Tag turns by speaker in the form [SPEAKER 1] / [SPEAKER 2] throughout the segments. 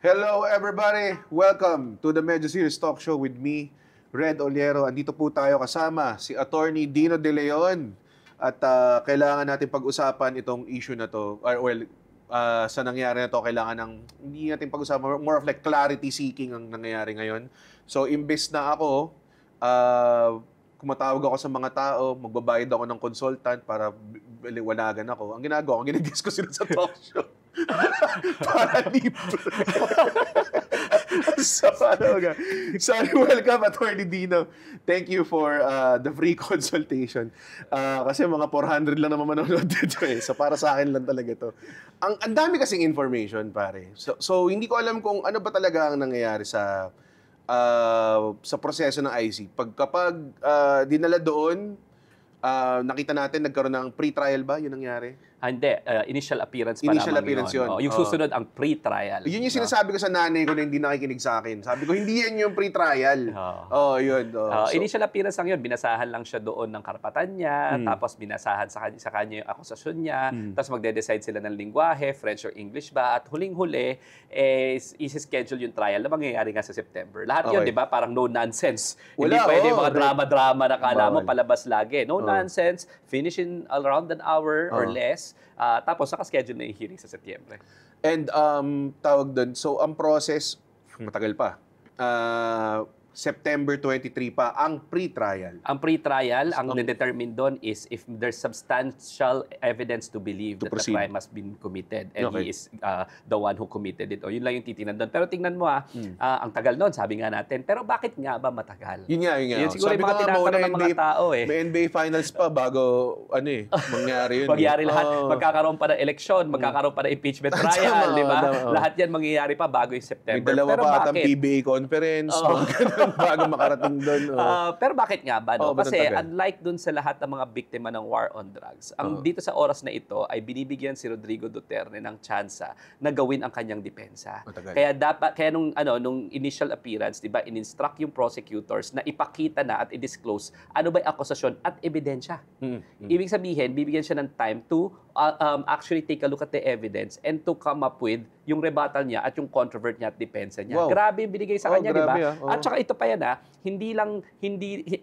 [SPEAKER 1] Hello everybody! Welcome to the Medyo Serious Talk Show with me, Red Oliero. Andito po tayo kasama si Attorney Dino De Leon. At kailangan natin pag-usapan itong issue na to. Sa nangyari na to, kailangan hindi natin pag-usapan, more of like clarity seeking ang nangyayari ngayon. So imbes na ako, kumatawag ako sa mga tao, magbabayad ako ng consultant para liwanagan ako. Ang ginagawa ko, ginigis ko sila sa talk show. Para libre. So, welcome, Attorney Dino. Thank you for the free consultation. Kasi mga 400 lang naman manonood dito eh. So, para sa akin lang talaga to. Ang dami kasing information, pare. So, hindi ko alam kung ano ba talaga ang nangyayari sa proseso ng IC. Kapag dinala doon, nakita natin nagkaroon ng pre-trial ba? Yun nangyari?
[SPEAKER 2] Hindi. Initial appearance pa
[SPEAKER 1] Initial
[SPEAKER 2] lamang
[SPEAKER 1] appearance yun.
[SPEAKER 2] Yung susunod ang pre-trial.
[SPEAKER 1] Yun yung sinasabi ko sa nanay ko na hindi nakikinig sa akin. Sabi ko, hindi yan yung pre-trial. Yun.
[SPEAKER 2] Initial appearance lang yun. Binasahan lang siya doon ng karapatan niya, tapos binasahan sa kanya yung akusasyon niya, tapos magde-decide sila ng lingwahe, French or English ba, at huling-huli, isi-schedule yung trial na mangyayari nga sa September. Lahat yun, di ba? Parang no nonsense. Hindi pwede mga drama-drama na kala mo palabas lagi. No nonsense, finish in around an hour or less, tapos naka-schedule na yung hearing sa Setyembre.
[SPEAKER 1] And tawag doon, so ang process, matagal pa. September 23 pa ang pre-trial.
[SPEAKER 2] Ang pre-trial, ang determine doon is if there's substantial evidence to believe that the crime has been committed and he is the one who committed it. Yun lang yung titingnan doon. Pero tingnan mo ang tagal noon, sabi nga natin. Pero bakit nga ba matagal?
[SPEAKER 1] Yun nga.
[SPEAKER 2] Yun siguro yung mga tinatanong ng mga tao eh.
[SPEAKER 1] May NBA Finals pa bago mangyari yun.
[SPEAKER 2] Mangyari lahat. Magkakaroon pa ng eleksyon, magkakaroon pa ng impeachment trial, di ba? Lahat yan mangyayari pa bago yung September.
[SPEAKER 1] May dalawa pa atang PBA conference. Bago makarating doon.
[SPEAKER 2] Pero bakit nga ba? No? Kasi unlike doon sa lahat ng mga biktima ng war on drugs, dito sa oras na ito ay binibigyan si Rodrigo Duterte ng tsansa na gawin ang kanyang depensa. Kaya nung initial appearance, 'di ba, in-instruct yung prosecutors na ipakita na at i-disclose ano ba 'yung akusasyon at ebidensya. Ibig sabihin, bibigyan siya ng time to actually take a look at the evidence and to come up with yung rebuttal niya at yung controvert niya at depensa niya.
[SPEAKER 1] Wow.
[SPEAKER 2] Grabe binigay sa kanya, di ba? At saka ito pa yan hindi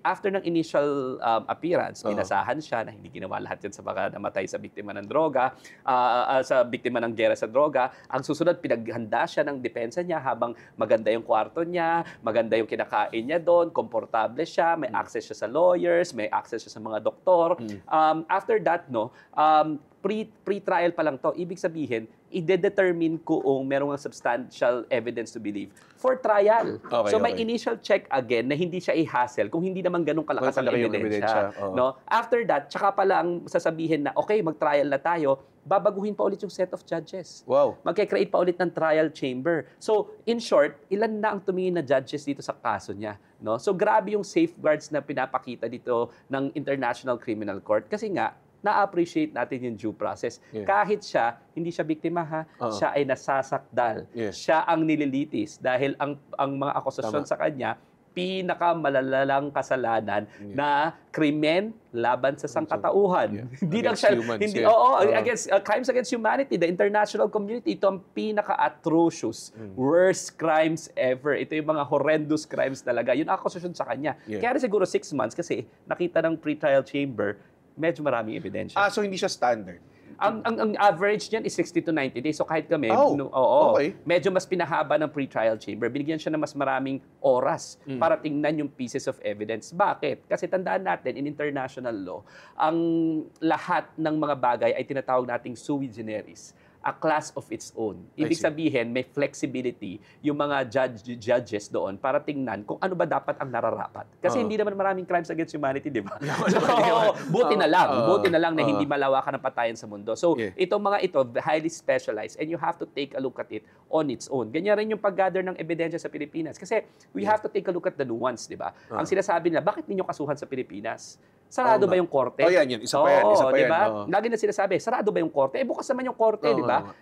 [SPEAKER 2] after ng initial appearance, binasahan siya na hindi ginawa lahat yan sa baka namatay sa biktima ng droga, sa biktima ng gera sa droga. Ang susunod, pinaghanda siya ng depensa niya habang maganda yung kwarto niya, maganda yung kinakain niya doon, komportable siya, may access siya sa lawyers, may access siya sa mga doktor. After that, pre-trial pa lang to, ibig sabihin, i-determine kung merong substantial evidence to believe for trial. May initial check again na hindi siya i-hassle kung hindi naman ganun kalakas ang ebidensya. No? After that, tsaka pala ang sasabihin na, okay, mag-trial na tayo, babaguhin pa ulit yung set of judges.
[SPEAKER 1] Wow.
[SPEAKER 2] Magkikreate pa ulit ng trial chamber. So, in short, ilan na ang tumingin na judges dito sa kaso niya. No? So, grabe yung safeguards na pinapakita dito ng International Criminal Court. Kasi nga, na-appreciate natin yung due process. Kahit siya, hindi siya biktima siya ay nasasakdal. Siya ang nililitis dahil ang mga akusasyon sa kanya, pinakamalalang kasalanan na krimen laban sa sangkatauhan. Hindi lang siya against crimes against humanity, the international community, ito ang pinaka-atrocious, worst crimes ever. Ito yung mga horrendous crimes talaga. Yun ang akusasyon sa kanya. Kaya siguro 6 months kasi nakita ng pre-trial chamber medyo maraming ebidensya.
[SPEAKER 1] So hindi siya standard?
[SPEAKER 2] Ang average niyan is 60 to 90 days. So kahit kami, medyo mas pinahaba ng pre-trial chamber. Binigyan siya ng mas maraming oras para tingnan yung pieces of evidence. Bakit? Kasi tandaan natin, in international law, ang lahat ng mga bagay ay tinatawag nating sui generis, a class of its own. Ibig sabihin, may flexibility yung mga judges doon para tingnan kung ano ba dapat ang nararapat. Kasi hindi naman maraming crimes against humanity, di ba? Buti na lang na hindi malawakan ang patayan sa mundo. So, itong mga ito, highly specialized and you have to take a look at it on its own. Ganyan rin yung pag-gather ng ebidensya sa Pilipinas. Kasi we have to take a look at the nuance, di ba? Ang sinasabi nila, bakit ninyo kasuhan sa Pilipinas? Sarado ba yung korte?
[SPEAKER 1] Yan. Isa pa yan.
[SPEAKER 2] Diba? Lagi na sinasabi, sarado ba yung korte? Bukas naman yung korte, di ba?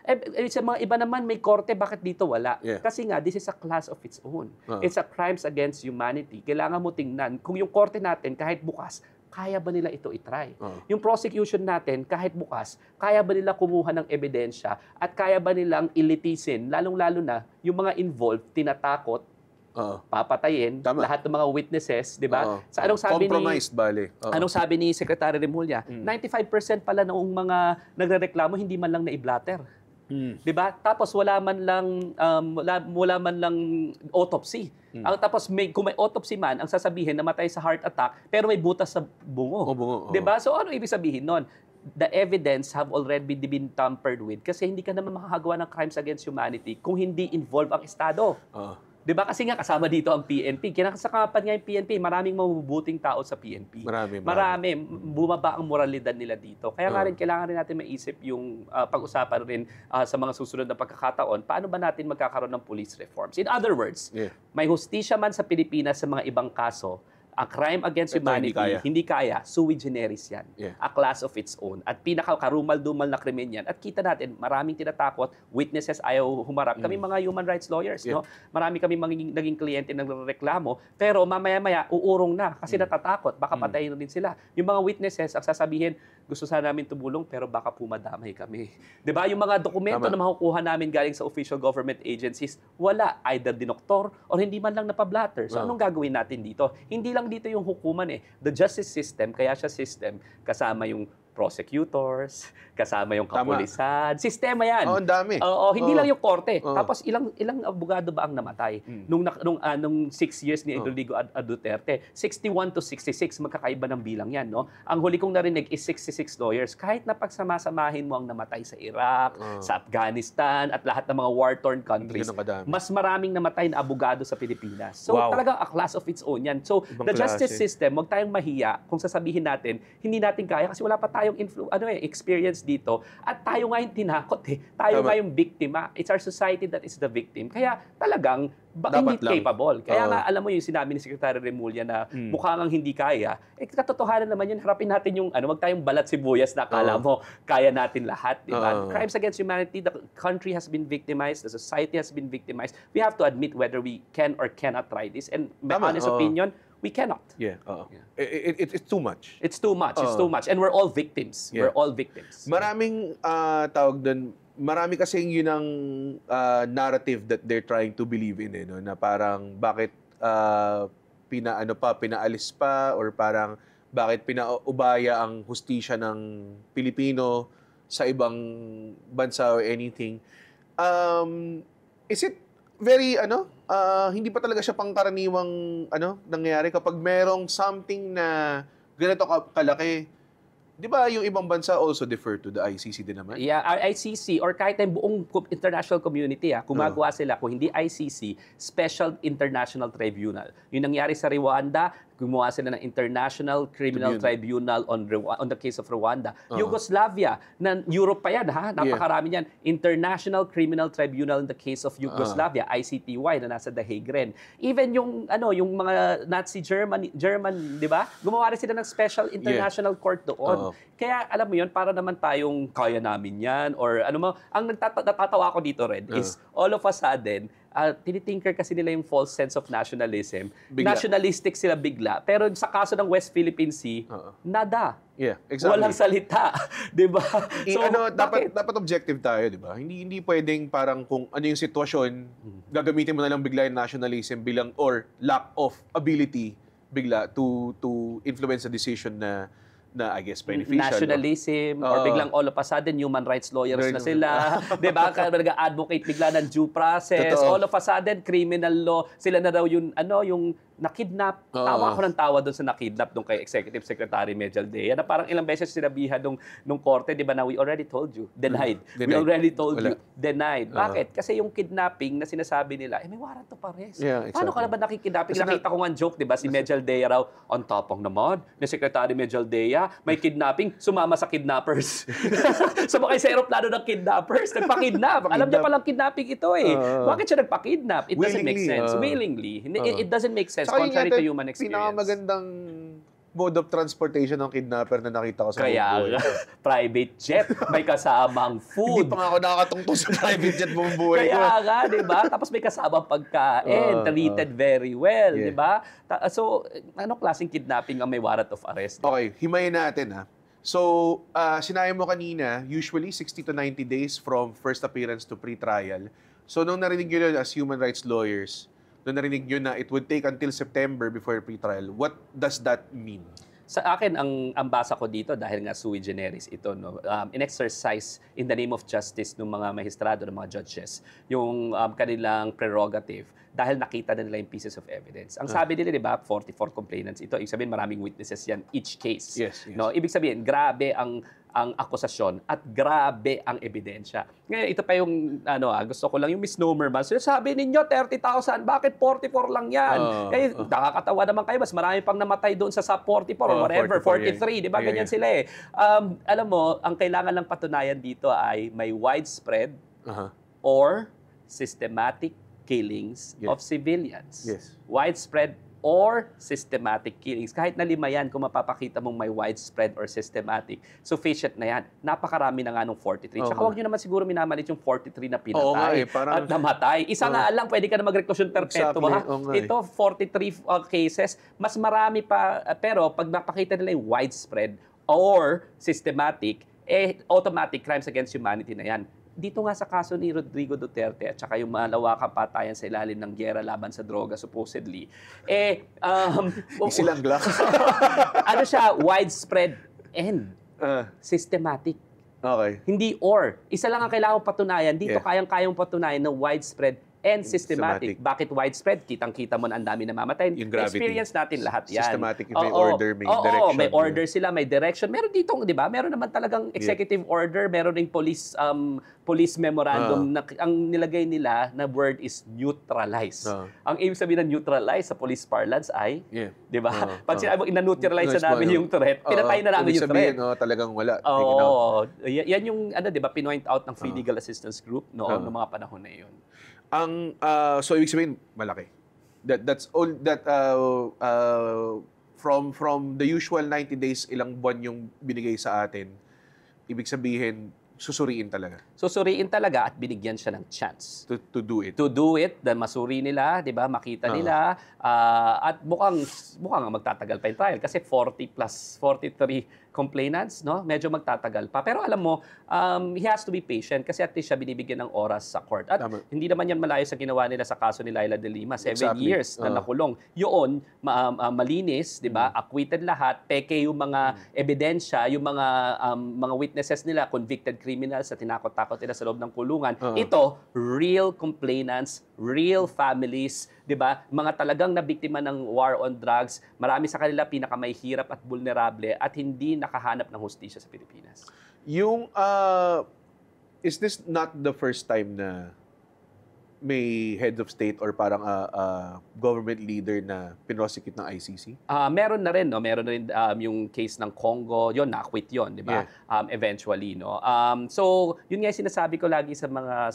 [SPEAKER 2] Sa mga iba naman may korte, bakit dito wala? Kasi nga, this is a class of its own. It's a crimes against humanity. Kailangan mo tingnan kung yung korte natin, kahit bukas, kaya ba nila ito itry? Yung prosecution natin, kahit bukas, kaya ba nila kumuha ng ebidensya at kaya ba nilang ilitisin, lalong-lalo na yung mga involved, tinatakot, papatayin, lahat ng mga witnesses, di ba? Sa anong sabi
[SPEAKER 1] compromised, bale.
[SPEAKER 2] Anong sabi ni Secretary Remulla? 95% pala noong mga nagrereklamo, hindi man lang na-i-blatter. Di ba? Tapos wala man lang autopsy. Tapos kung may autopsy man, ang sasabihin namatay sa heart attack pero may butas sa bungo. Di ba? So ano ibig sabihin nun? The evidence have already been tampered with kasi hindi ka naman makakagawa ng crimes against humanity kung hindi involved ang Estado. Di ba? Kasi nga kasama dito ang PNP. Kinakasakapan nga yung PNP. Maraming mabubuting tao sa PNP. Marami. Bumaba ang moralidad nila dito. Kaya nga rin, kailangan rin natin maisip yung pag-usapan rin sa mga susunod na pagkakataon, paano ba natin magkakaroon ng police reforms? In other words, may hustisya man sa Pilipinas sa mga ibang kaso, ang crime against humanity, hindi kaya, sui generis yan. A class of its own. At pinaka-karumal-dumal na krimen yan. At kita natin, maraming tinatakot, witnesses ayaw humarap. Kami mga human rights lawyers, no? Marami kami naging kliyente ng reklamo, pero mamaya-maya, uurong na kasi natatakot. Baka patayin din sila. Yung mga witnesses, ang sasabihin, gusto sana namin tumulong, pero baka pumadamay kami. Diba? Yung mga dokumento na makukuha namin galing sa official government agencies, wala. Either dinoktor or hindi man lang napablatter. So anong gagawin natin dito? Hindi lang dito yung hukuman eh. The justice system, kaya siya system, kasama yung prosecutors, kasama yung kapulisan. Sistema yan.
[SPEAKER 1] Ang dami.
[SPEAKER 2] Hindi lang yung korte. Tapos ilang abogado ba ang namatay? Nung 6 years ni Rodrigo Duterte, 61 to 66, magkakaiba ng bilang yan. No? Ang huli kong narinig is 66 lawyers. Kahit na pagsama-samahin mo ang namatay sa Iraq, sa Afghanistan, at lahat ng mga war-torn countries, mas maraming namatay na abogado sa Pilipinas. So talagang a class of its own yan. So the justice system, huwag tayong mahiya kung sasabihin natin, hindi natin kaya kasi wala pa tayong experience dito at tayo nga yung tinakot eh. Tayo nga yung biktima. It's our society that is the victim. Kaya talagang hindi capable. Kaya nga alam mo yung sinabi ni Secretary Remulla na mukhang hindi kaya. Katotohanan naman yun, harapin natin yung wag tayong balat sibuyas na akala mo kaya natin lahat. Diba? Crimes against humanity, the country has been victimized, the society has been victimized. We have to admit whether we can or cannot try this. And my honest opinion, we cannot.
[SPEAKER 1] It's too much.
[SPEAKER 2] It's too much. It's too much. And we're all victims. We're all victims.
[SPEAKER 1] Maraming tawag doon, marami kasing yun ang narrative that they're trying to believe in, no? Na parang bakit pinaalis pa or parang bakit pinaubaya ang hustisya ng Pilipino sa ibang bansa or anything. Is it very hindi pa talaga siya pangkaraniwang nangyayari kapag merong something na ganito kalaki. 'Di ba yung ibang bansa also defer to the ICC din naman?
[SPEAKER 2] Yeah, ICC or kahit ang buong international community, gumagawa sila kung hindi ICC, Special International Tribunal. Yung nangyari sa Rwanda, gumawa sila ng International Criminal Tribunal on the case of Rwanda. Yugoslavia, na Europe pa yan, napakarami yan. International Criminal Tribunal in the case of Yugoslavia, ICTY, na nasa The Hague rin. Even yung mga Nazi German, di ba? Gumawa rin sila ng Special International Court doon. Kaya alam mo yun, para naman tayong kaya namin yan or ang natatawa ko dito, Red, is all of a sudden, tinitinker kasi nila yung false sense of nationalism. Nationalistic sila bigla. Pero sa kaso ng West Philippine Sea, nada.
[SPEAKER 1] Yeah, exactly.
[SPEAKER 2] Walang salita. Diba? So,
[SPEAKER 1] dapat objective tayo, di ba? Hindi pwedeng parang kung ano yung sitwasyon, gagamitin mo na lang bigla yung nationalism bilang or lack of ability bigla to influence a decision na I guess beneficial.
[SPEAKER 2] Nationalism or biglang all of a sudden human rights lawyers na sila. 'Di ba? Nag-advocate bigla ng due process. All of a sudden criminal law sila na daw yung nakidnap. Tawa ako ng tawa doon sa nakidnap doon kay Executive Secretary Mejal Dea na parang ilang beses sinabihan nung korte, 'di ba, na we already told you, denied. We already told you, denied. Bakit? Kasi yung kidnapping na sinasabi nila, may warrant of arrest.
[SPEAKER 1] Yeah, exactly.
[SPEAKER 2] Paano ka na ba nakikidnapping? Nakita ko nga joke, 'di ba, si Mejal Dea raw on tapang naman ni Secretary Mejal Dea. May kidnapping, sumama sa kidnappers. Sumakay sa aeroplano ng kidnappers, nagpa-kidnap. Alam niya palang kidnapping ito eh. Bakit siya nagpa-kidnap? It doesn't make sense. Willingly. It doesn't make sense, contrary to human experience.
[SPEAKER 1] Pinakamagandang mode of transportation ng kidnapper na nakita ko sa
[SPEAKER 2] Kaya
[SPEAKER 1] buong buhay.
[SPEAKER 2] private jet, may kasamang food.
[SPEAKER 1] Hindi pa nga ako nakakatungtong sa private jet buong buhay ko.
[SPEAKER 2] Kaya nga, di ba? Tapos may kasamang pagkain, treated very well, di ba? So, ano klaseng kidnapping ang may warrant of arrest?
[SPEAKER 1] Okay, himayin natin ha. So, sinabi mo kanina, usually 60 to 90 days from first appearance to pre-trial. So, nung narinig nyo yun as human rights lawyers, nung narinig nyo na it would take until September before pre-trial, what does that mean?
[SPEAKER 2] Sa akin, ang basa ko dito, dahil nga sui generis ito, no, in-exercise in the name of justice ng mga magistrado, ng mga judges, yung kanilang prerogative, dahil nakita na nila yung pieces of evidence. Ang sabi nila, di ba, 44 complainants ito, ibig sabihin maraming witnesses yan each case.
[SPEAKER 1] Yes.
[SPEAKER 2] No? Ibig sabihin, grabe ang akusasyon at grabe ang ebidensya. Ngayon, ito pa yung, gusto ko lang yung misnomer man. Sabi ninyo, 30,000, bakit 44 lang yan? Nakakatawa naman kayo, mas marami pang namatay doon sa 44 or whatever, 43, di ba? Ganyan sila eh. Alam mo, ang kailangan lang patunayan dito ay may widespread or systematic killings of civilians. Widespread or systematic killings. Kahit na 5 yan, kung mapapakita mong may widespread or systematic, sufficient na yan. Napakarami na nga nung 43. Tsaka huwag nyo naman siguro minamalit yung 43 na pinatay at namatay. Isa nga lang, pwede ka na mag-reclusion perpetua. Ito, 43 cases, mas marami pa. Pero pag napakita nila yung widespread or systematic, automatic crimes against humanity na yan. Dito nga sa kaso ni Rodrigo Duterte at saka yung malawakang patayan sa ilalim ng gyera laban sa droga supposedly,
[SPEAKER 1] Silang glock.
[SPEAKER 2] ano siya, widespread and systematic.
[SPEAKER 1] Okay.
[SPEAKER 2] Hindi or. Isa lang ang kailangan patunayan. Dito kayang-kayang patunayan na widespread and systematic. Bakit widespread? Kitang-kita mo na ang dami na mamatay. Experience natin lahat yan.
[SPEAKER 1] Systematic, may order, may direction.
[SPEAKER 2] May order sila, may direction. Meron dito, di ba? Meron naman talagang executive order, meron ring police memorandum na ang nilagay nila na word is neutralize. Ang ibig sabihin ng neutralize sa police parlance ay, di ba? Pag sinabi mo, ina-neutralize na namin yung threat, pinatay na namin yung threat.
[SPEAKER 1] Ibig sabihin, talagang wala.
[SPEAKER 2] Yan yung, di ba, pinoint out ng Free Legal Assistance Group noong mga panahon na yun.
[SPEAKER 1] So ibig sabihin malaki. That's all that from the usual 90 days, ilang buwan yung binigay sa atin. Ibig sabihin susuriin talaga.
[SPEAKER 2] Susuriin talaga at binigyan siya ng chance
[SPEAKER 1] to do it.
[SPEAKER 2] To do it, then masuri nila, 'di ba? Makita nila at mukhang magtatagal pa yung trial kasi 40 plus 43 complainants, no? Medyo magtatagal pa. Pero alam mo, he has to be patient kasi at least siya binibigyan ng oras sa court. At hindi naman yan malayo sa ginawa nila sa kaso ni Laila de Lima. 7 years na nakulong. Yun, malinis, di ba? Acquitted lahat. Peke yung mga ebidensya, yung mga witnesses nila, convicted criminals na tinakot-takot nila sa loob ng kulungan. Ito, real complainants, real families, di ba? Mga talagang nabiktima ng war on drugs. Marami sa kanila pinakamahihirap at vulnerable at hindi nakahanap ng hustisya sa Pilipinas.
[SPEAKER 1] Yung, is this not the first time na may head of state or parang government leader na pinrosecute ng ICC?
[SPEAKER 2] Meron na rin, no? Meron na rin yung case ng Congo, yun, na-acquit yun, di ba? Eventually, no? So, yun nga yung sinasabi ko lagi sa mga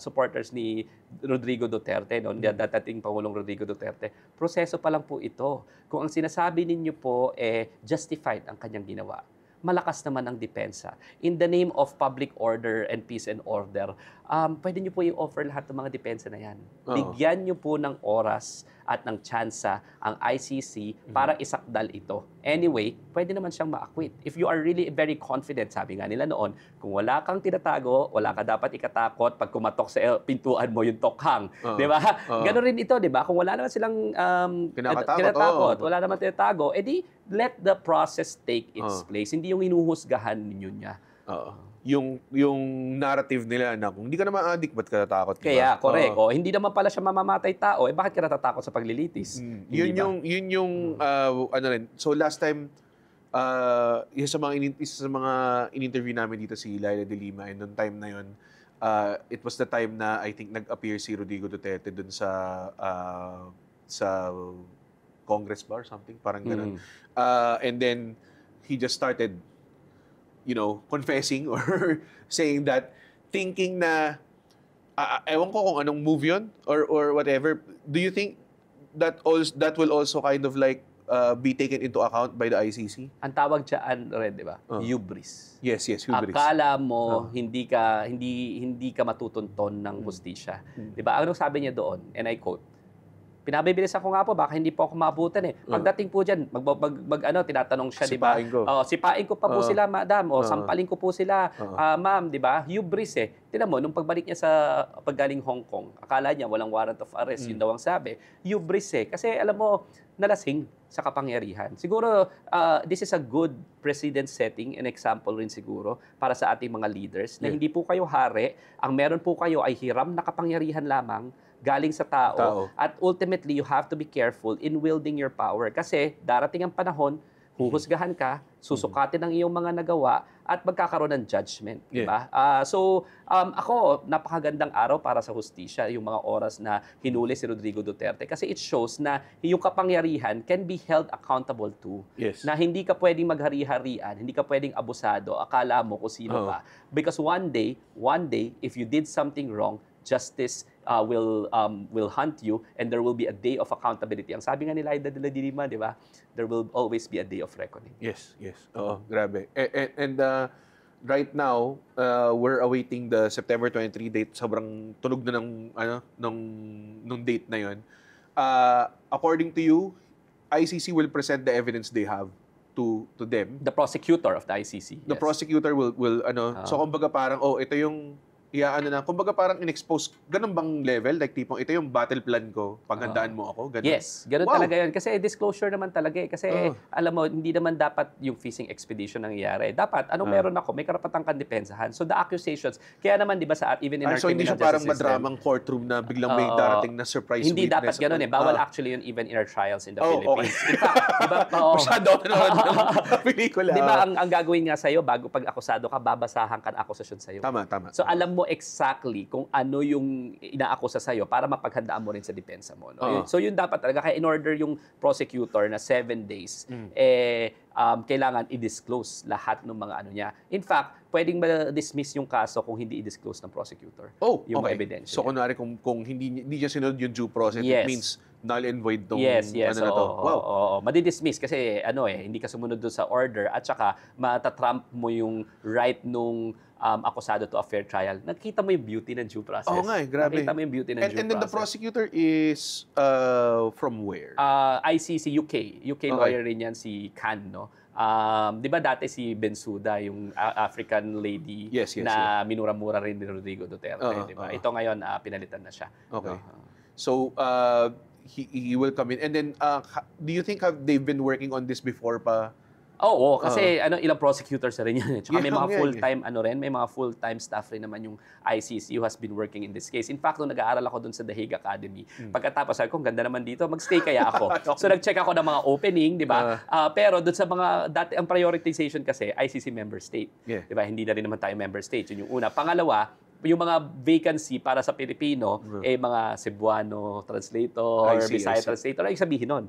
[SPEAKER 2] supporters ni Rodrigo Duterte, no? Dating Pangulong Rodrigo Duterte, proseso pa lang po ito. Kung ang sinasabi ninyo po, justified ang kanyang ginawa, malakas naman ang depensa. In the name of public order and peace and order, pwede nyo po i-offer lahat ng mga depensa na yan. Bigyan nyo po ng oras at ng tsansa ang ICC para isakdal ito. Anyway, pwede naman siyang ma-acquit. If you are really very confident, sabi nga nila noon, kung wala kang tinatago, wala ka dapat ikatakot pag kumatok sa pintuan mo yung tokhang. Di ba? Ganon rin ito, di ba? Kung wala naman silang kinakatakot, wala naman tinatago, edi let the process take its place. Hindi yung inuhusgahan ninyo niya.
[SPEAKER 1] Yung narrative nila na kung hindi ka naman addict, ba't ka natatakot?
[SPEAKER 2] Kaya, correct. Hindi naman pala siya mamamatay tao, bakit ka natatakot sa paglilitis?
[SPEAKER 1] Yun yung ano rin. So last time, isa sa mga in-interview namin dito si Laila de Lima, and noong time na yun, it was the time na I think nag-appear si Rodrigo Duterte dun sa Congress ba or something, parang ganun. And then he just started confessing or saying that, thinking na, ewan ko kung anong move yun or whatever. Do you think that will also kind of like be taken into account by the ICC?
[SPEAKER 2] Ang tawag dyan, Red, di ba? Hubris.
[SPEAKER 1] Yes, hubris.
[SPEAKER 2] Akala mo hindi ka matutunton ng hustisya. Di ba? Anong sabi niya doon? And I quote, "Pinabibilis ako nga po, baka hindi po ako maabutan eh." Pagdating po dyan, tinatanong siya, di ba?
[SPEAKER 1] Sipain ko.
[SPEAKER 2] Sipain ko pa po sila, madam. Sampalin ko po sila, ma'am, di ba? Hubris eh. Tignan mo, nung pagbalik niya sa paggaling Hong Kong, akala niya walang warrant of arrest, yun daw ang sabi. Hubris eh. Kasi alam mo, nalasing sa kapangyarihan. Siguro, this is a good precedent setting and example rin siguro para sa ating mga leaders na hindi po kayo hari, ang meron po kayo ay hiram na kapangyarihan lamang galing sa tao. At ultimately, you have to be careful in wielding your power. Kasi darating ang panahon, huhusgahan ka, susukatin ang iyong mga nagawa, at magkakaroon ng judgment. Diba? Ako, napakagandang araw para sa hustisya, yung mga oras na hinuli si Rodrigo Duterte. Kasi it shows na yung kapangyarihan can be held accountable to. Na hindi ka pwedeng maghari-harian, hindi ka pwedeng abusado, akala mo kung sino ka. Because one day, if you did something wrong, justice will hunt you and there will be a day of accountability. Ang sabi nga nila Aida de la Dilima, di ba? There will always be a day of reckoning.
[SPEAKER 1] Yes. Oo, grabe. And right now, we're awaiting the September 23 date. Sobrang tunog na nung date na 'yon. According to you, ICC will present the evidence they have to them.
[SPEAKER 2] The prosecutor of the ICC.
[SPEAKER 1] The prosecutor will so kumbaga parang ito yung kumbaga parang in-expose, ganun bang level? Like tipong, ito yung battle plan ko, paghandaan mo ako? Ganun?
[SPEAKER 2] Yes, ganun talaga yun. Kasi disclosure naman talaga eh. Kasi alam mo, hindi naman dapat yung fishing expedition nangyayari. Dapat, meron ako, may karapatang kandepensahan. So the accusations, kaya naman di ba even in our
[SPEAKER 1] so hindi siya parang madramang courtroom na biglang may darating na surprise witness?
[SPEAKER 2] Hindi dapat ganun eh. Bawal actually yun even in our trials in the Philippines.
[SPEAKER 1] Okay.
[SPEAKER 2] In fact, di ba?
[SPEAKER 1] Masyado pelikula.
[SPEAKER 2] Di ba, ang gagawin nga sa'yo, bago pag akusado ka, babasahan ka ng akusasyon sa'yo.
[SPEAKER 1] Tama.
[SPEAKER 2] So alam mo exactly kung ano yung inaakusa sa'yo para mapaghandaan mo rin sa depensa mo. No? So yun dapat talaga. Kaya in order yung prosecutor na 7 days, kailangan i-disclose lahat ng mga niya. In fact, pwedeng ma-dismiss yung kaso kung hindi i-disclose ng prosecutor. Yung mga ebidensya.
[SPEAKER 1] So kunwari kung hindi niya sinunod yung due process, it means null and void tong
[SPEAKER 2] yes.
[SPEAKER 1] na to.
[SPEAKER 2] Oo. Madi-dismiss kasi hindi ka sumunod doon sa order at saka matatrump mo yung right nung akusado to a fair trial. Nakita mo yung beauty ng due process.
[SPEAKER 1] Oo nga grabe.
[SPEAKER 2] Nakita mo yung beauty ng due process.
[SPEAKER 1] And then the prosecutor is from where?
[SPEAKER 2] ICC, UK lawyer rin yan, si Khan, no? Di ba dati si Bensouda, yung African lady na minura-mura rin ni Rodrigo Duterte, di ba? Ito ngayon, pinalitan na siya.
[SPEAKER 1] Okay. So, he will come in. And then, do you think they've been working on this before pa?
[SPEAKER 2] Oo, kasi ilang prosecutors na rin yan. Tsaka may mga full-time may mga full-time staff rin naman yung ICC who has been working in this case. In fact, nung nag-aaral ako doon sa The Hague Academy, pagkatapos sabi ko, ganda naman dito, mag-stay kaya ako. So nag-check ako ng mga opening, di ba? Pero doon sa mga, dati ang prioritization kasi, ICC member state. Di ba? Hindi na rin naman tayo member state. Yun yung una. Pangalawa, yung mga vacancy para sa Pilipino, mga Cebuano translator, Bisaya translator, ay sabihin nun.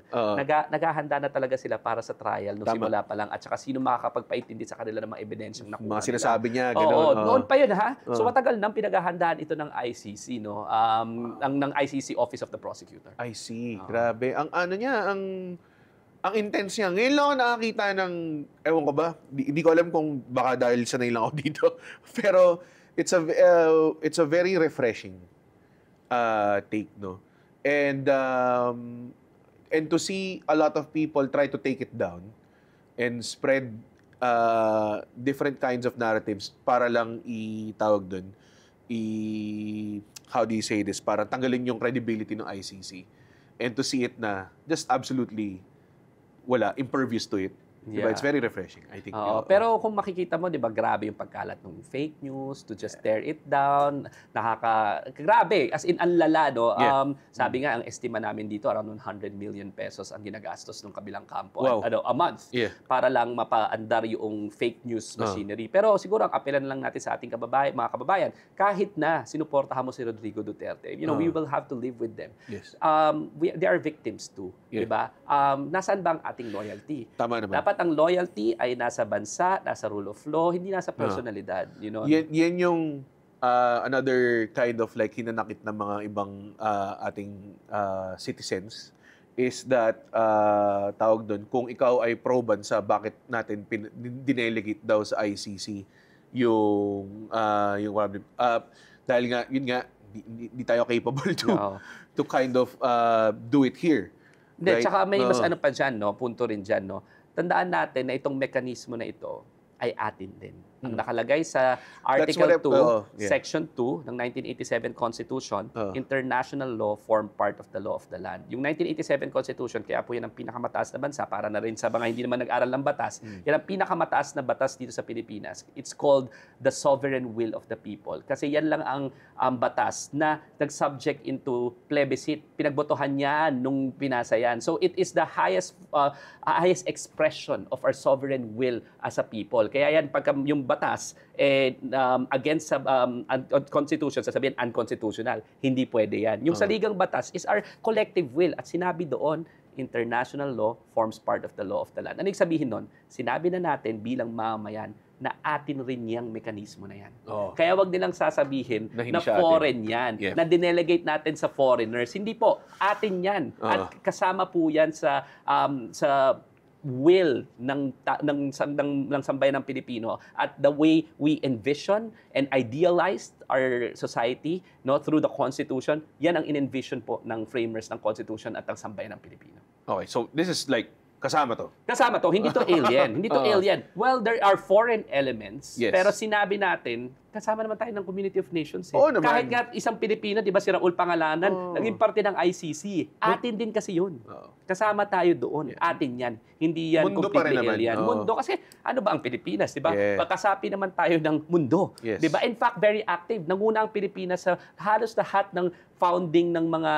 [SPEAKER 2] Naghahanda na talaga sila para sa trial nung simula pa lang at saka sino makakapagpaintindi sa kanila ng mga ebidensyang nakuha
[SPEAKER 1] mga sinasabi niya,
[SPEAKER 2] gano'n. Noon pa yun, ha? So matagal nang pinaghahandaan ito ng ICC, no? Ng ICC Office of the Prosecutor.
[SPEAKER 1] I see. Grabe. Ang ang intense niya. Ngayon lang ako nakakita ng, ewan ko ba, hindi ko alam kung baka dahil sanay lang ako dito. Pero, it's a very refreshing take, no? And to see a lot of people try to take it down and spread different kinds of narratives para lang how do you say this? Para tanggalin yung credibility ng ICC. And to see it na just absolutely impervious to it. Diba? It's very refreshing, I think.
[SPEAKER 2] Pero kung makikita mo, di ba, grabe yung pagkalat ng fake news to just tear it down. Grabe. As in, ang lala, no? Sabi nga, ang estima namin dito, around 100 million pesos ang ginagastos ng kabilang kampo. A month. Para lang mapaandar yung fake news machinery. Pero siguro, ang apelan lang natin sa ating mga kababayan, kahit na sinuportahan mo si Rodrigo Duterte, we will have to live with them. They are victims too. Diba? Nasaan ba ang ating loyalty?
[SPEAKER 1] Tama naman.
[SPEAKER 2] Dapat ang loyalty ay nasa bansa, nasa rule of law, hindi nasa personalidad.
[SPEAKER 1] Yan yung another kind of like hinanakit ng mga ibang ating citizens is that, tawag doon, kung ikaw ay pro-bansa, bakit natin dinelegate daw sa ICC yung dahil nga, yun nga, di tayo capable to kind of do it here.
[SPEAKER 2] Hindi,
[SPEAKER 1] right?
[SPEAKER 2] Tsaka may mas ano pa dyan, no? Punto rin dyan, no? Tandaan natin na itong mekanismo na ito ay atin din. Ang nakalagay sa Article 2, Section 2 ng 1987 Constitution, international law form part of the law of the land. Yung 1987 Constitution, kaya po yan ang pinakamataas na bansa, para na rin sa mga hindi naman nag-aral ng batas, yan ang pinakamataas na batas dito sa Pilipinas. It's called the sovereign will of the people. Kasi yan lang ang batas na nag-subject into plebiscite. Pinagbotohan yan nung pinasa yan. So it is the highest expression of our sovereign will as a people. Kaya yan, pagka yung batas against sa constitution, sasabihin unconstitutional. Hindi pwede yan. Yung saligang batas is our collective will. At sinabi doon, international law forms part of the law of the land. Ano yung sabihin nun? Sinabi na natin bilang mamamayan na atin rin yung mekanismo na yan. Kaya wag nilang sasabihin na foreign yan, na dinelegate natin sa foreigners. Hindi po, atin yan. At kasama po yan sa will ng sambayan ng Pilipino at the way we envision and idealized our society, no, through the Constitution. Yan ang in-envision po ng framers ng Constitution at ng sambayan ng Pilipino.
[SPEAKER 1] Okay, so this is like kasama to.
[SPEAKER 2] Kasama to, hindi to alien. Hindi to alien. Well, there are foreign elements, pero sinabi natin, kasama naman tayo ng Community of Nations. Kahit nga isang Pilipino, di ba, si Raul Pangalanan, naging parte ng ICC. Atin din kasi yun. Kasama tayo doon. Atin yan. Hindi yan
[SPEAKER 1] mundo
[SPEAKER 2] completely alien. Mundo. Kasi ano ba ang Pilipinas, di ba? Kasapi naman tayo ng mundo. Di ba? In fact, very active. Nanguna ang Pilipinas sa halos lahat ng founding ng mga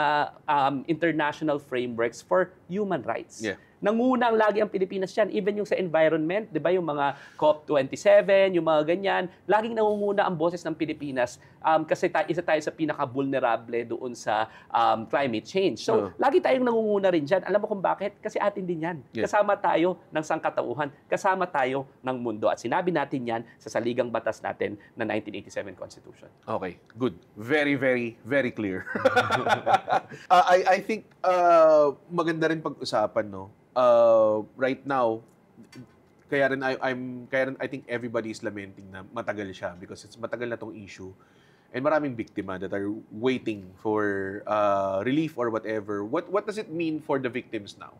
[SPEAKER 2] international frameworks for human rights. Nangunang lagi ang Pilipinas yan. Even yung sa environment, di ba, yung mga COP27, yung mga ganyan, laging nangunguna ang boses ng Pilipinas kasi isa tayo sa pinaka-vulnerable doon sa climate change. So, lagi tayong nangunguna rin dyan. Alam mo kung bakit? Kasi atin din yan. Kasama tayo ng sangkatauhan. Kasama tayo ng mundo. At sinabi natin yan sa saligang batas natin na 1987 Constitution.
[SPEAKER 1] Okay, good. Very, very, very clear. I think maganda rin pag-usapan, no? Right now, kaya rin I think everybody is lamenting na matagal siya because it's matagal na tong issue and maraming biktima that are waiting for relief or whatever. What does it mean for the victims now?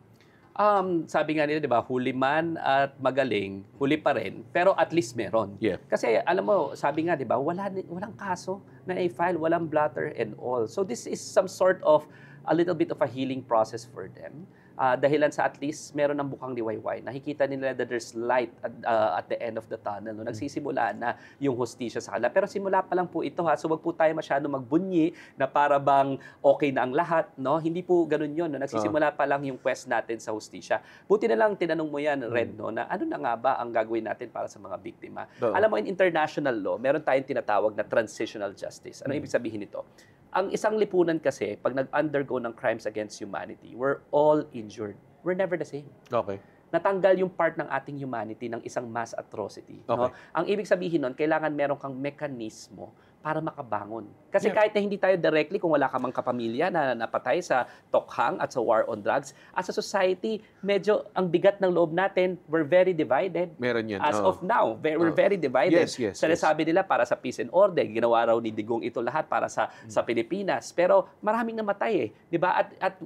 [SPEAKER 2] Sabi nga nila, di ba, huli man at magaling, huli pa rin, pero at least meron. Kasi alam mo, sabi nga, di ba, walang kaso na i-file, walang blatter and all. So this is some sort of a little bit of a healing process for them. Dahilan sa at least meron ng bukang liwayway. Nakikita nila that there's light at the end of the tunnel. No? Nagsisimula na yung hustisya sa kanila. Pero simula pa lang po ito, ha. So wag po tayo masyado magbunyi na para bang okay na ang lahat. No? Hindi po ganun yun. No? Nagsisimula pa lang yung quest natin sa hustisya. Buti na lang tinanong mo yan, Red, no? Na ano na nga ba ang gagawin natin para sa mga biktima? Alam mo, in international law, meron tayong tinatawag na transitional justice. Ano ibig sabihin nito? Ang isang lipunan kasi, pag nag-undergo ng crimes against humanity, we're all injured. We're never the same.
[SPEAKER 1] Okay.
[SPEAKER 2] Natanggal yung part ng ating humanity ng isang mass atrocity. Okay. No? Ang ibig sabihin nun, kailangan meron kang mekanismo para makabangon. Kasi kahit na hindi tayo directly, kung wala ka mang kapamilya na napatay sa tokhang at sa war on drugs, as a society, medyo ang bigat ng loob natin, we're very divided.
[SPEAKER 1] Meron yan.
[SPEAKER 2] As of now, we're very divided. Sabi nila, para sa peace and order, ginawa raw ni Digong ito lahat para sa Pilipinas. Pero maraming namatay di ba? At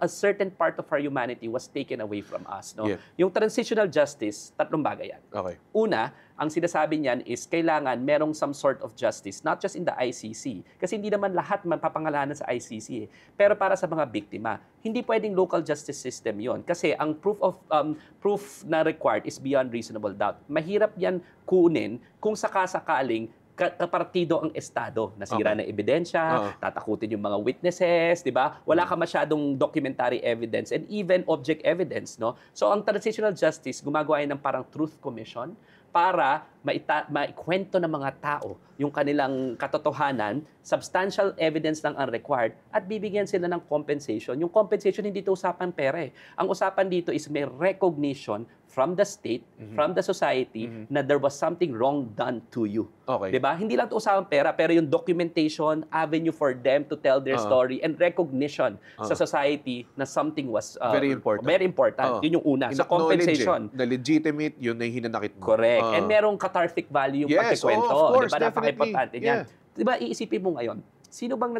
[SPEAKER 2] a certain part of our humanity was taken away from us. No? Yung transitional justice, tatlong bagay yan.
[SPEAKER 1] Okay.
[SPEAKER 2] Una, ang sinasabi niyan is kailangan merong some sort of justice, not just in the ICC. Kasi hindi naman lahat mapapangalanan sa ICC. Pero para sa mga biktima, hindi pwedeng local justice system yon. Kasi ang proof na required is beyond reasonable doubt. Mahirap yan kunin kung sakasakaling kapartido ang Estado. Nasira na ebidensya, tatakutin yung mga witnesses, di ba? Wala ka masyadong documentary evidence and even object evidence, no? So ang transitional justice, gumagawa ng parang truth commission para maikwento ng mga tao yung kanilang katotohanan, substantial evidence lang ang required, at bibigyan sila ng compensation. Yung compensation, hindi ito usapan pera eh. Ang usapan dito is may recognition from the state, from the society, na there was something wrong done to you.
[SPEAKER 1] Okay.
[SPEAKER 2] Diba? Hindi lang ito usapan pera, pero yung documentation, avenue for them to tell their story, and recognition sa society na something was
[SPEAKER 1] very important.
[SPEAKER 2] Very important. Yun yung una. So, compensation.
[SPEAKER 1] Na legitimate, yun na hinanakit mo.
[SPEAKER 2] Correct. And merong cathartic value yung pagkikwento.
[SPEAKER 1] Of course,
[SPEAKER 2] diba? Napaka-importante
[SPEAKER 1] yeah.
[SPEAKER 2] yan. Diba, iisipin mo ngayon, sino bang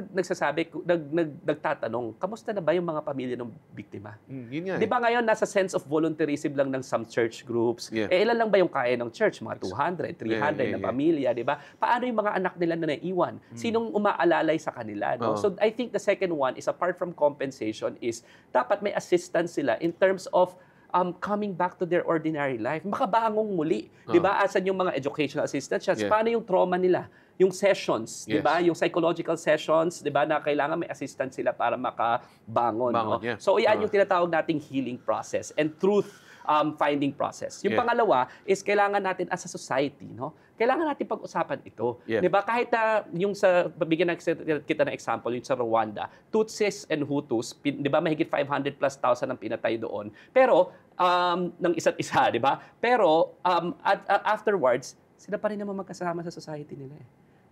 [SPEAKER 2] nagtatanong, kamusta na ba yung mga pamilya ng biktima?
[SPEAKER 1] Yun nga.
[SPEAKER 2] Di ba ngayon, nasa sense of volunteerism lang ng some church groups?
[SPEAKER 1] Yeah.
[SPEAKER 2] Ilan lang ba yung kaya ng church? Mga 200, 300 na pamilya, di ba? Paano yung mga anak nila na naiwan? Sinong umaalalay sa kanila? No? So I think the second one is, apart from compensation, is dapat may assistance sila in terms of coming back to their ordinary life. Makabangong muli. Di ba? Asan yung mga educational assistance? Paano yung trauma nila? Yung sessions, di ba? Yung psychological sessions, di ba? Na kailangan may assistance sila para makabangon. No?
[SPEAKER 1] Yeah.
[SPEAKER 2] So, yan yung tinatawag nating healing process and truth finding process. Yung pangalawa is kailangan natin as a society, no? Kailangan natin pag-usapan ito.
[SPEAKER 1] Yeah.
[SPEAKER 2] Di ba? Kahit yung sa, bigyan kita ng example, yung sa Rwanda, Tutsis and Hutus, di ba, mahigit 500 plus thousand ang pinatay doon. Pero, ng isa't isa, di ba? Pero, afterwards, sila pa rin naman magkasama sa society nila eh.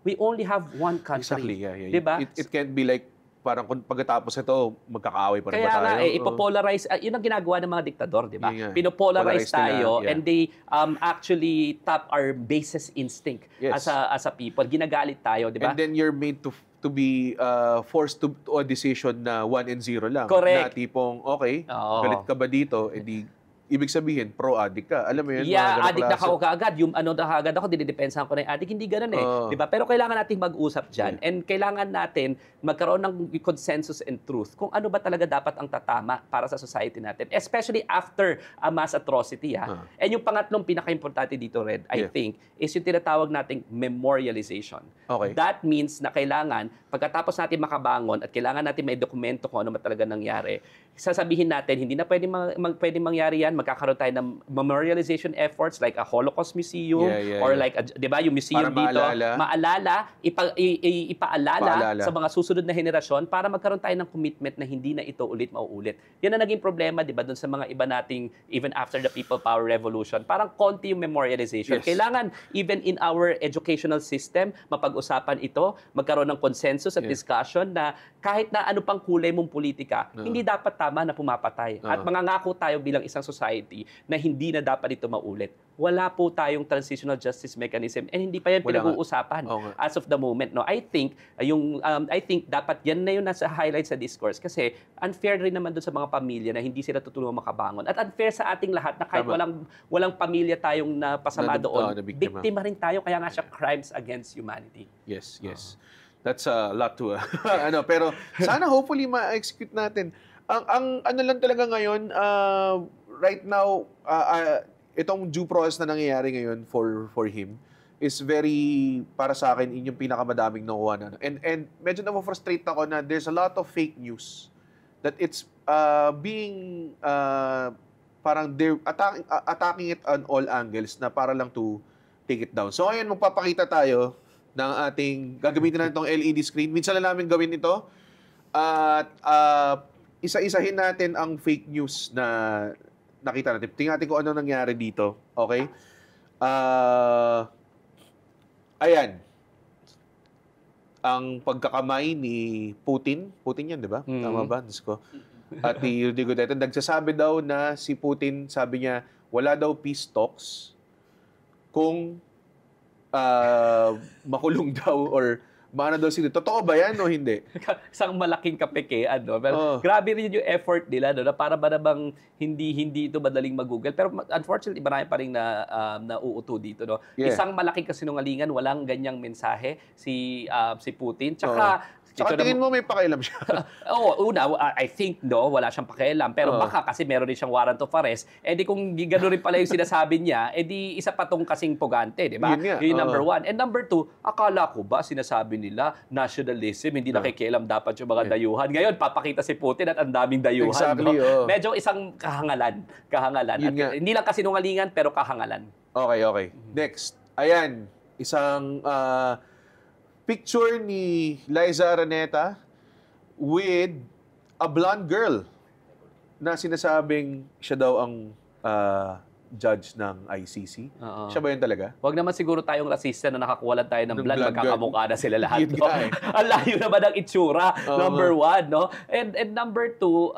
[SPEAKER 2] We only have one country.
[SPEAKER 1] Exactly, yeah.
[SPEAKER 2] Di ba?
[SPEAKER 1] It can't be like, parang kung pagkatapos ito, magkakaaway pa rin
[SPEAKER 2] Kaya
[SPEAKER 1] ba tayo?
[SPEAKER 2] nga, ipopolarize, yun ang ginagawa ng mga diktador, di ba?
[SPEAKER 1] Yeah.
[SPEAKER 2] Pinopolarize tayo,
[SPEAKER 1] nila,
[SPEAKER 2] and they actually tap our basis instinct as a people. Ginagalit tayo, di ba?
[SPEAKER 1] And then you're made to be forced to a decision na 1 and 0 lang.
[SPEAKER 2] Correct.
[SPEAKER 1] Na tipong, okay, galit ka ba dito? Edi, ibig sabihin, pro-addict ka. Alam mo yun?
[SPEAKER 2] Yeah, addict na ako kaagad. Yung kaagad ako, dinidepensahan ko na yung addict. Hindi ganun eh. Di ba? Pero kailangan natin mag-usap dyan. And kailangan natin magkaroon ng consensus and truth kung ano ba talaga dapat ang tatama para sa society natin. Especially after a mass atrocity. And yung pangatlong pinaka-importante dito, Red, I think, is yung tinatawag nating memorialization.
[SPEAKER 1] Okay.
[SPEAKER 2] That means na kailangan, pagkatapos natin makabangon at kailangan natin may dokumento kung ano ba talaga nangyari, sasabihin natin, hindi na pwedeng mangyari yan, magkakaroon tayo ng memorialization efforts like a Holocaust Museum or like, di ba, yung museum
[SPEAKER 1] para
[SPEAKER 2] dito. Maalala, ipaalala sa mga susunod na henerasyon para magkaroon tayo ng commitment na hindi na ito ulit mauulit. Yan ang naging problema, di ba, dun sa mga iba nating, even after the People Power Revolution, parang konti yung memorialization. Kailangan, even in our educational system, mapag-usapan ito, magkaroon ng consensus at discussion na kahit na ano pang kulay mong politika, hindi dapat tama na pumapatay. At mangangako tayo bilang isang society na hindi na dapat ito maulit. Wala po tayong transitional justice mechanism and hindi pa yan pinag-uusapan as of the moment. No, I think dapat yan na yung nasa highlight sa discourse kasi unfair rin naman doon sa mga pamilya na hindi sila tutulungan makabangon. At unfair sa ating lahat na kahit walang pamilya tayong napasama doon, biktima rin tayo, kaya nga siya crimes against humanity.
[SPEAKER 1] Yes. That's a lot to pero sana hopefully ma-execute natin. Ang ano lang talaga ngayon, right now, itong due process na nangyayari ngayon for him is very, para sa akin, yun yung pinakamadaming nakuha na. And medyo na-frustrate ako na there's a lot of fake news that it's being, parang they're attacking it on all angles na para lang to take it down. So ngayon, magpapakita tayo ng ating, gagamitin natin itong LED screen. Minsan lang namin gawin ito. At isa-isahin natin ang fake news na nakita natin. Tingnan natin kung ano nangyari dito. Okay? Ayan. Ang pagkakamay ni Putin. Putin yan, di ba? Tama ba? At ni Rodrigo Duterte, nagsasabi daw na si Putin, sabi niya, wala daw peace talks kung makulong daw or maano daw sila. Totoo ba yan o hindi?
[SPEAKER 2] Isang malaking kapekean, no? Pero grabe rin yung effort nila, no? Na para ba namang hindi ito madaling mag-google. Pero unfortunately, marami pa rin nauuto dito, no? Isang malaking kasinungalingan, walang ganyang mensahe si Putin. Tsaka
[SPEAKER 1] tingin mo may pakialam siya?
[SPEAKER 2] Una, I think wala siyang pakialam. Pero baka kasi meron rin siyang warrant of arrest. Eh di kung gano'n rin pala yung sinasabi niya, eh di isa pa tong kasing pugante, di ba? Yung number one. And number two, akala ko ba sinasabi nila nationalism, hindi nakikialam dapat yung mga dayuhan. Ngayon, papakita si Putin at ang daming dayuhan.
[SPEAKER 1] Exactly,
[SPEAKER 2] Medyo isang kahangalan. At hindi lang kasinungalingan, pero kahangalan.
[SPEAKER 1] Okay. Next. Ayan, isang picture ni Liza Araneta with a blonde girl na sinasabing siya daw ang judge ng ICC. Siya ba yun talaga?
[SPEAKER 2] Huwag naman siguro tayong rasista na nakakuwalan tayo ng blood, magkakamukha na sila lahat.
[SPEAKER 1] Cute
[SPEAKER 2] No?
[SPEAKER 1] guy.
[SPEAKER 2] Ang layo naman ang itsura, number one. No? And number two,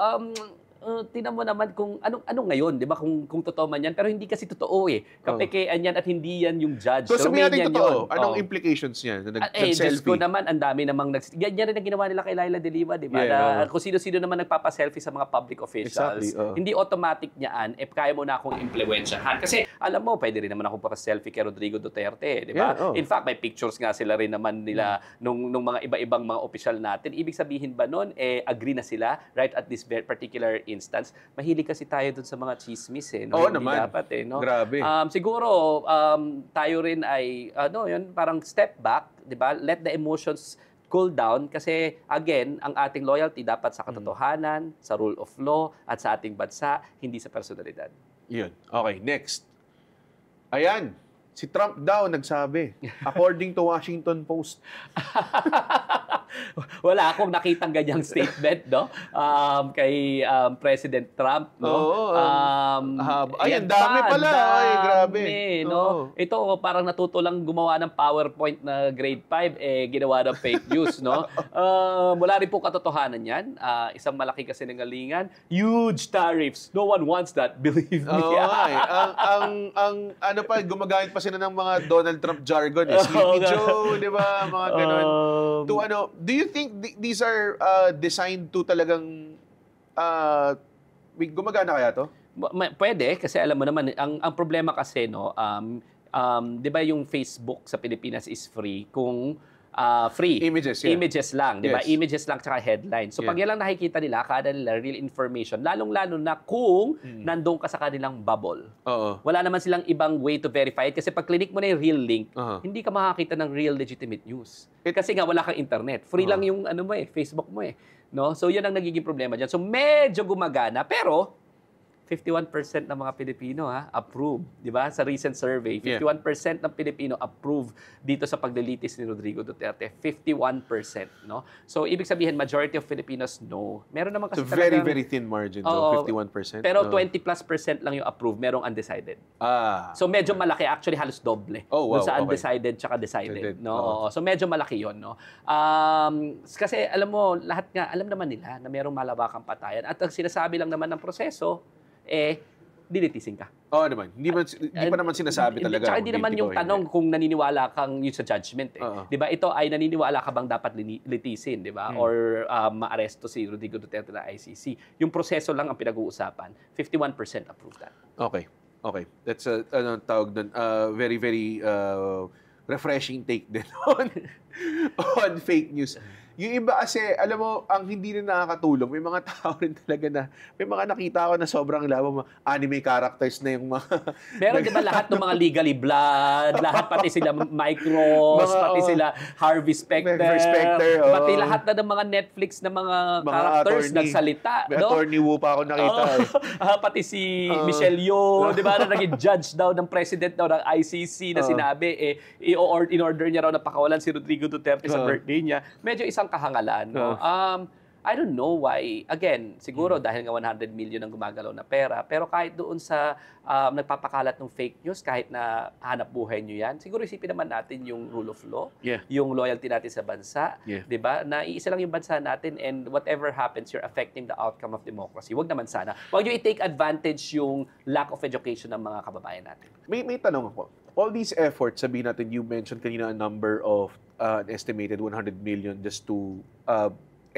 [SPEAKER 2] tinan mo naman kung ano ngayon, 'di ba? Kung totoo man 'yan, pero hindi kasi totoo eh. Kapekean 'yan at hindi 'yan yung judge.
[SPEAKER 1] So sabihin natin totoo.
[SPEAKER 2] Yun.
[SPEAKER 1] Anong implications niyan?
[SPEAKER 2] Diyos ko naman, ang dami namang ganyan rin ang ginawa nila kay Laila de Lima, 'di ba? Kung sino-sino naman nagpapa-selfie sa mga public officials.
[SPEAKER 1] Exactly,
[SPEAKER 2] Hindi automatic niyan kaya mo na akong impluwensyahan. Kasi alam mo, pwede rin naman ako pa-selfie kay Rodrigo Duterte, 'di ba? In fact, may pictures nga sila rin naman nila nung mga iba-ibang mga opisyal natin. Ibig sabihin ba nun, agree na sila right at this particular instance? Mahilig kasi tayo dun sa mga chismis eh. No?
[SPEAKER 1] Oo
[SPEAKER 2] Hindi
[SPEAKER 1] naman.
[SPEAKER 2] dapat eh. No?
[SPEAKER 1] Grabe.
[SPEAKER 2] Siguro, tayo rin ay, yun, parang step back, di ba? Let the emotions cool down kasi, again, ang ating loyalty dapat sa katotohanan, sa rule of law, at sa ating bansa, hindi sa personalidad.
[SPEAKER 1] Yun. Okay, next. Ayan. Si Trump daw nagsabi, according to Washington Post.
[SPEAKER 2] Wala akong nakitang ganyang statement, no? Kay President Trump, no?
[SPEAKER 1] Ay, ang dami pala. Ay, grabe.
[SPEAKER 2] No? Ito, parang natuto lang gumawa ng PowerPoint na grade 5, ginawa ng fake news, no? Wala rin po katotohanan yan. Isang malaki kasi nangalingan. Huge tariffs. No one wants that, believe me.
[SPEAKER 1] Ang ano pa, gumagamit pa sila ng mga Donald Trump jargon. Sleepy Joe, di ba? Mga ganun. Do you think these are designed to talagang gumagana kaya to?
[SPEAKER 2] Pwede, kasi alam mo naman, ang problema kasi, no, di ba yung Facebook sa Pilipinas is free kung free. Images lang, di ba?
[SPEAKER 1] Yes.
[SPEAKER 2] Images lang tsaka headline. So pag yan lang nakikita nila, kada nila real information, lalong-lalo na kung nandun ka sa kanilang bubble. Wala naman silang ibang way to verify it kasi pag click mo na yung real link, hindi ka makakita ng real legitimate news. Kasi nga wala kang internet. Free lang yung Facebook mo eh. No? So yun ang nagiging problema dyan. So medyo gumagana, pero 51% ng mga Pilipino approve, di ba? Sa recent survey, 51% ng Pilipino approve dito sa paglilitis ni Rodrigo Duterte. 51%, no? So ibig sabihin majority of Filipinos no. Meron naman kasi
[SPEAKER 1] very very thin margin, 51%.
[SPEAKER 2] Pero 20+% lang yung approve, merong undecided. So medyo malaki, actually halos doble. Dun sa undecided tsaka decided, no? So medyo malaki 'yon, no? Kasi alam mo, lahat nga alam naman nila na merong malawakang patayan at ang sinasabi lang naman ng proseso dilitisin ka.
[SPEAKER 1] Oo naman. Hindi pa naman sinasabi talaga.
[SPEAKER 2] Tsaka hindi naman yung tanong kung naniniwala kang yun sa judgment. Di ba? Ito ay naniniwala ka bang dapat litisin, di ba? Or maaresto si Rodrigo Duterte na ICC. Yung proseso lang ang pinag-uusapan. 51% approve that.
[SPEAKER 1] Okay. That's tawag doon. Very, very refreshing take din on fake news. Yung iba kasi, alam mo, ang hindi rin nakakatulong, may mga tao rin talaga na, may mga nakita ko na sobrang labo, anime characters na yung mga...
[SPEAKER 2] Meron di ba lahat ng mga Legally Blonde, lahat pati sila Mike Ross, pati sila Harvey Specter, pati lahat na ng mga Netflix na mga characters nagsalita.
[SPEAKER 1] May attorney Wu pa ako nakita.
[SPEAKER 2] Pati si Michelle Yeoh, di ba, na naging judge daw ng president daw ng ICC na sinabi, in-order niya raw na pakawalan si Rodrigo Duterte sa birthday niya. Medyo isang kahangalan. No? I don't know why. Again, siguro dahil nga 100 million ang gumagalaw na pera, pero kahit doon sa nagpapakalat ng fake news, kahit na hanap buhay nyo yan, siguro isipin naman natin yung rule of law, yung loyalty natin sa bansa, di ba? Na iisa lang yung bansa natin and whatever happens, you're affecting the outcome of democracy. Wag naman sana. Wag nyo i-take advantage yung lack of education ng mga kababayan natin.
[SPEAKER 1] May tanong ako. All these efforts, sabihin natin, you mentioned kanina a number of an estimated 100 million just to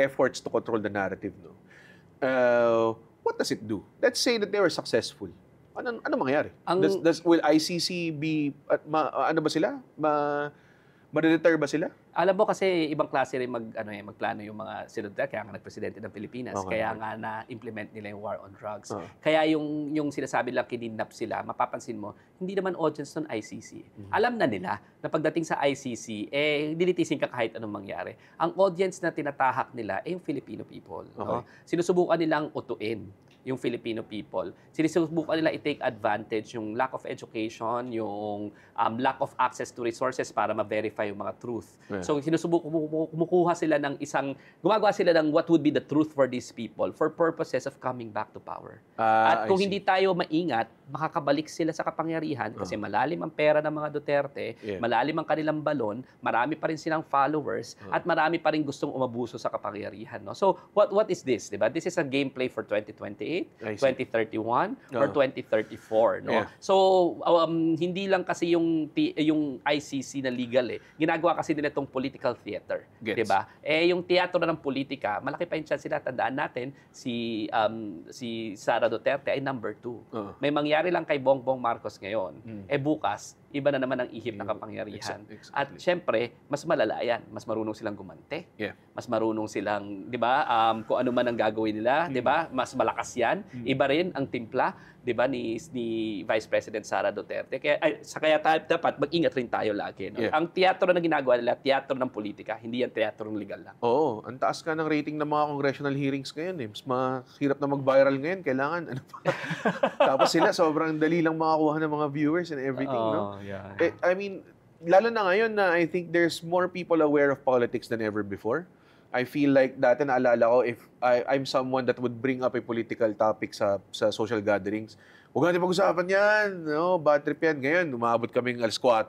[SPEAKER 1] efforts to control the narrative, no? What does it do? Let's say that they were successful. Ano mangyayari? Will ICC be ano ba sila? Ma-deter ba sila?
[SPEAKER 2] Alam mo kasi ibang klase rin magplano yung mga sinunod kaya nga nagpresidente ng Pilipinas. Kaya nga na-implement nila yung war on drugs. Kaya yung sinasabi lang kinidnap sila, mapapansin mo, hindi naman audience ng ICC. Alam na nila na pagdating sa ICC, dilitisin ka kahit anong mangyari. Ang audience na tinatahak nila yung Filipino people. No? Sinusubukan nilang utuin yung Filipino people. Sinusubukan nila i-take advantage yung lack of education, yung lack of access to resources para ma-verify yung mga truth.
[SPEAKER 1] Yeah.
[SPEAKER 2] So kumukuha sila ng gumagawa sila ng what would be the truth for these people for purposes of coming back to power. At kung hindi tayo maingat, makakabalik sila sa kapangyarihan kasi malalim ang pera ng mga Duterte, malalim ang kanilang balon, marami pa rin silang followers, at marami pa rin gustong umabuso sa kapangyarihan. No? So, what is this? Diba? This is a gameplay for 2028, 2031, or 2034. No? Yeah. So, hindi lang kasi yung ICC na legal ginagawa kasi nila itong political theater. Diba? Yung teatro ng politika, malaki pa yung chance sila. Tandaan natin, si Sara Duterte ay number 2. May mangyari lang kay Bongbong Marcos ngayon, bukas, iba na naman ang ihip ng kapangyarihan. Exactly. At syempre, mas malala yan. Mas marunong silang gumante. Yeah. Mas marunong silang, di ba, kung ano man ang gagawin nila, di ba, mas malakas yan. Iba rin ang timpla, di ba, ni Vice President Sara Duterte. Kaya dapat mag-ingat rin tayo lagi. No? Yeah. Ang teatro na ginagawa nila, teatro ng politika, hindi yan teatro ng legal lang.
[SPEAKER 1] Oo, ang taas ka ng rating ng mga congressional hearings ngayon. Mas mahirap na mag-viral ngayon. Kailangan, ano pa. Tapos sila, sobrang dali lang makakuha ng mga viewers and everything, no?
[SPEAKER 2] Yeah.
[SPEAKER 1] I mean, lalo na ngayon na I think there's more people aware of politics than ever before. I feel like dati naalala ko, if I'm someone that would bring up a political topic sa social gatherings, huwag natin pag-usapan yan, no? Bad trip yan. Ngayon, umabot kaming alas 4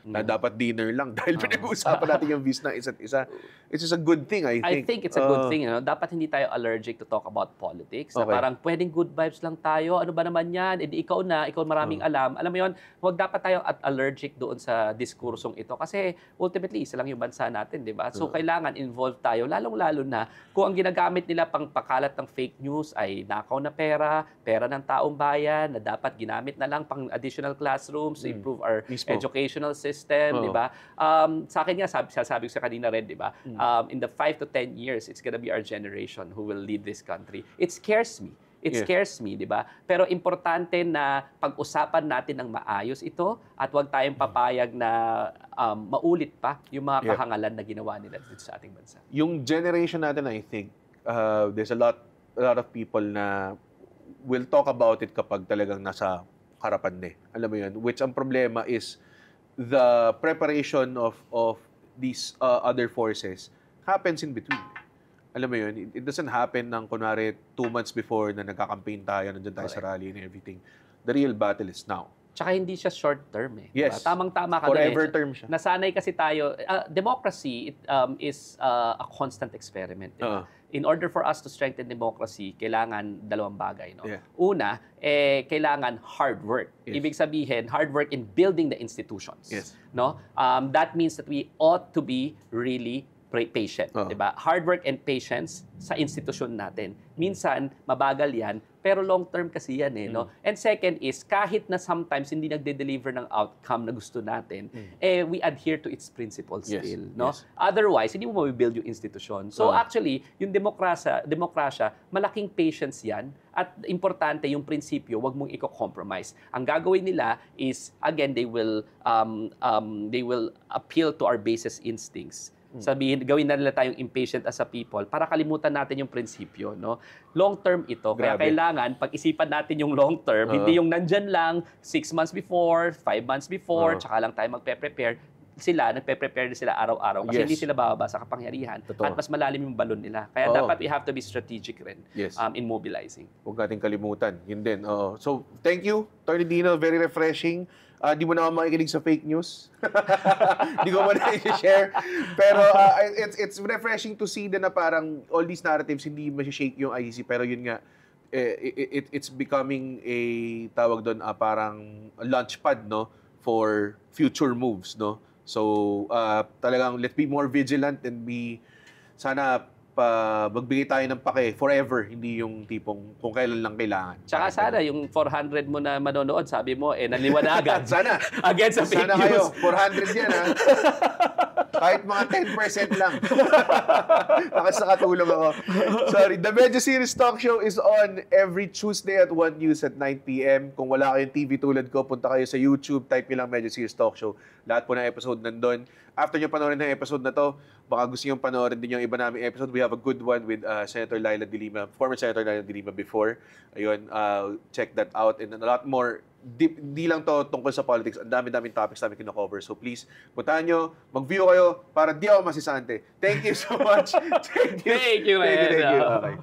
[SPEAKER 1] na dapat dinner lang dahil pinag-uusapan natin yung views ng isa't isa. It's just a good thing, I think.
[SPEAKER 2] I think it's a good thing. No? Dapat hindi tayo allergic to talk about politics. Na parang pwedeng good vibes lang tayo. Ano ba naman yan? Ikaw maraming alam. Alam mo yun, huwag dapat tayo allergic doon sa diskursong ito. Kasi ultimately, isa lang yung bansa natin, di ba? So, kailangan involved tayo. Lalong-lalo na kung ang ginagamit nila pang pakalat ng fake news ay nakaw na pera ng taong bayan, na dapat ginamit na lang pang additional classrooms to improve our educational system, di ba? Sa akin nga, sabi ko sa kanina rin, di ba? In the 5 to 10 years, it's gonna be our generation who will lead this country. It scares me. It scares me, di ba? Pero importante na pag-usapan natin ng maayos ito at huwag tayong papayag na maulit pa yung mga kahangalan na ginawa nila dito sa ating bansa.
[SPEAKER 1] Yung generation natin, I think, there's a lot of people na will talk about it kapag talagang nasa harapan na. Alam mo yun? Which ang problema is the preparation of these other forces happens in between. Alam mo yun, it doesn't happen ng kunwari 2 months before na nagka-campaign tayo, nandiyan tayo sa rally and everything. The real battle is now.
[SPEAKER 2] Tsaka hindi siya short term
[SPEAKER 1] Yes.
[SPEAKER 2] Diba? Tamang-tama ka
[SPEAKER 1] forever term siya.
[SPEAKER 2] Nasanay kasi tayo. Democracy is a constant experiment. Diba? In order for us to strengthen democracy, kailangan 2 bagay. No? Yeah. Una, kailangan hard work. Yes. Ibig sabihin, hard work in building the institutions.
[SPEAKER 1] Yes.
[SPEAKER 2] No? That means that we ought to be really patient. Diba? Hard work and patience sa institusyon natin. Minsan, mabagal yan, pero long-term kasi yan no? And second is, kahit na sometimes hindi nagde-deliver ng outcome na gusto natin, we adhere to its principles still. No? Yes. Otherwise, hindi mo mabibuild yung institusyon. So actually, yung demokrasya, malaking patience yan, at importante yung prinsipyo, wag mong i-compromise. Ang gagawin nila is, again, they will appeal to our basis instincts. Sabihin, gawin na nila tayong impatient as a people para kalimutan natin yung prinsipyo, no? Long term ito. Kaya kailangan pag-isipan natin yung long term, hindi yung nandyan lang 6 months before, 5 months before, tsaka lang tayo magpe-prepare. Nagpe-prepare sila araw-araw kasi hindi sila bababa sa kapangyarihan. At mas malalim yung balon nila. Kaya dapat we have to be strategic rin in mobilizing.
[SPEAKER 1] Huwag natin kalimutan. Yun din. So, thank you, Attorney Dino. Very refreshing. Di mo na ako makikinig sa fake news. Di ko mo na i-share. Pero it's refreshing to see na parang all these narratives hindi ma-shake yung ICC. Pero yun nga, it's becoming a tawag doon parang launchpad, no, for future moves, no. So talagang let's be more vigilant and sana magbigay tayo ng pake forever, hindi yung tipong kung kailan lang kailangan.
[SPEAKER 2] Tsaka sana yung 400 mo na manonood, sabi mo, naliwanagan.
[SPEAKER 1] Sana.
[SPEAKER 2] Against sa fake
[SPEAKER 1] sana
[SPEAKER 2] news.
[SPEAKER 1] Sana kayo, 400 yan Kahit mga 10% lang. Nakatulong ako. Sorry. The Medyo Serious Talk Show is on every Tuesday at 1 News at 9 p.m. Kung wala kayong TV tulad ko, punta kayo sa YouTube, type nyo lang Medyo Serious Talk Show. Lahat po ng episode nandun. After nyo panoorin ng episode na to, baka gusto nyo panoorin din yung iba naming episode. We have a good one with Senator Laila de Lima, former Senator Laila de Lima before. Ayun, check that out. And a lot more. Di lang to tungkol sa politics. Ang dami-daming topics namin kino-cover. So please, puntahan nyo, mag-view kayo para di ako masisante. Thank you so much. Thank you.
[SPEAKER 2] Thank you, man.
[SPEAKER 1] Thank you. Okay.